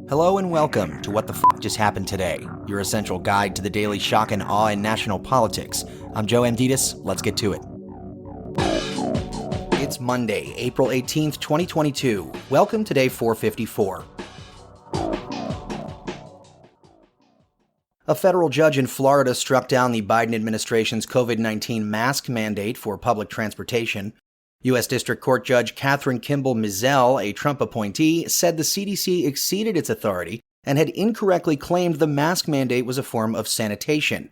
Hello and welcome to What the F*** Just Happened Today, your essential guide to the daily shock and awe in national politics. I'm Joe Amditis. Let's get to it. It's Monday, April 18th, 2022. Welcome to day 454. A federal judge in Florida struck down the Biden administration's COVID-19 mask mandate for public transportation. U.S. District Court Judge Catherine Kimball Mizelle, a Trump appointee, said the CDC exceeded its authority and had incorrectly claimed the mask mandate was a form of sanitation.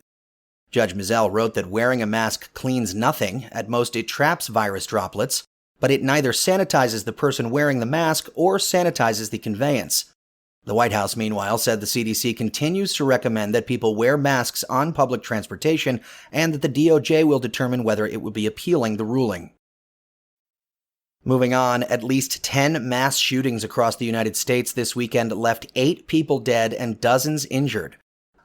Judge Mizelle wrote that wearing a mask cleans nothing. At most, it traps virus droplets, but it neither sanitizes the person wearing the mask or sanitizes the conveyance. The White House, meanwhile, said the CDC continues to recommend that people wear masks on public transportation and that the DOJ will determine whether it would be appealing the ruling. Moving on, at least 10 mass shootings across the United States this weekend left 8 people dead and dozens injured.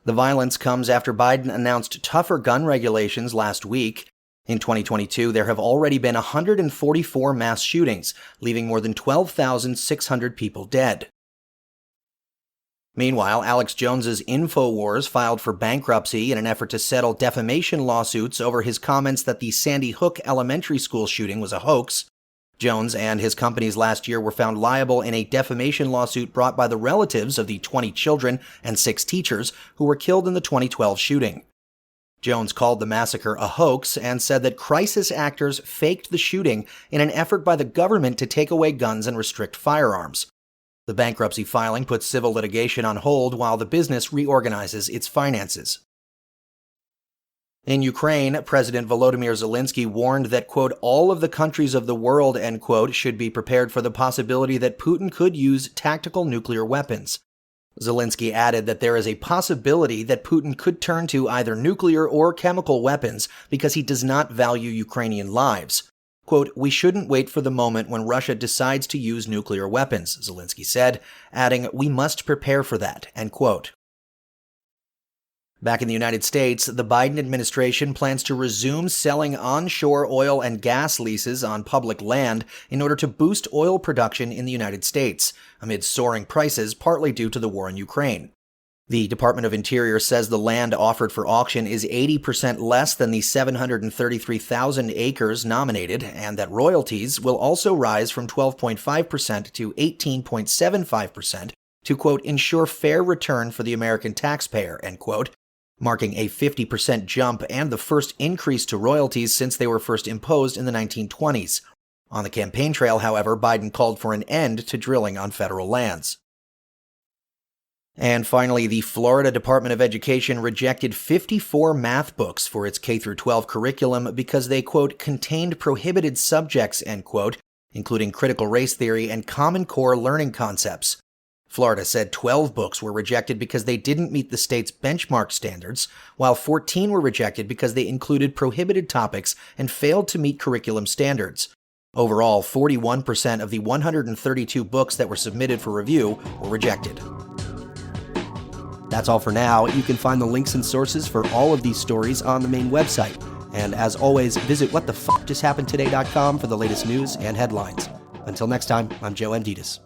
The violence comes after Biden announced tougher gun regulations last week. In 2022, there have already been 144 mass shootings, leaving more than 12,600 people dead. Meanwhile, Alex Jones's Infowars filed for bankruptcy in an effort to settle defamation lawsuits over his comments that the Sandy Hook Elementary School shooting was a hoax. Jones and his companies last year were found liable in a defamation lawsuit brought by the relatives of the 20 children and 6 teachers who were killed in the 2012 shooting. Jones called the massacre a hoax and said that crisis actors faked the shooting in an effort by the government to take away guns and restrict firearms. The bankruptcy filing puts civil litigation on hold while the business reorganizes its finances. In Ukraine, President Volodymyr Zelenskyy warned that, quote, all of the countries of the world, end quote, should be prepared for the possibility that Putin could use tactical nuclear weapons. Zelenskyy added that there is a possibility that Putin could turn to either nuclear or chemical weapons because he does not value Ukrainian lives. Quote, we shouldn't wait for the moment when Russia decides to use nuclear weapons, Zelenskyy said, adding, we must prepare for that, end quote. Back in the United States, the Biden administration plans to resume selling onshore oil and gas leases on public land in order to boost oil production in the United States, amid soaring prices partly due to the war in Ukraine. The Department of Interior says the land offered for auction is 80% less than the 733,000 acres nominated, and that royalties will also rise from 12.5% to 18.75% to, quote, ensure fair return for the American taxpayer, end quote, marking a 50% jump and the first increase to royalties since they were first imposed in the 1920s. On the campaign trail, however, Biden called for an end to drilling on federal lands. And finally, the Florida Department of Education rejected 54 math books for its K-12 curriculum because they, quote, contained prohibited subjects, end quote, including critical race theory and Common Core learning concepts. Florida said 12 books were rejected because they didn't meet the state's benchmark standards, while 14 were rejected because they included prohibited topics and failed to meet curriculum standards. Overall, 41% of the 132 books that were submitted for review were rejected. That's all for now. You can find the links and sources for all of these stories on the main website. And as always, visit whatthefjusthappenedtoday.com for the latest news and headlines. Until next time, I'm Joe Amditis.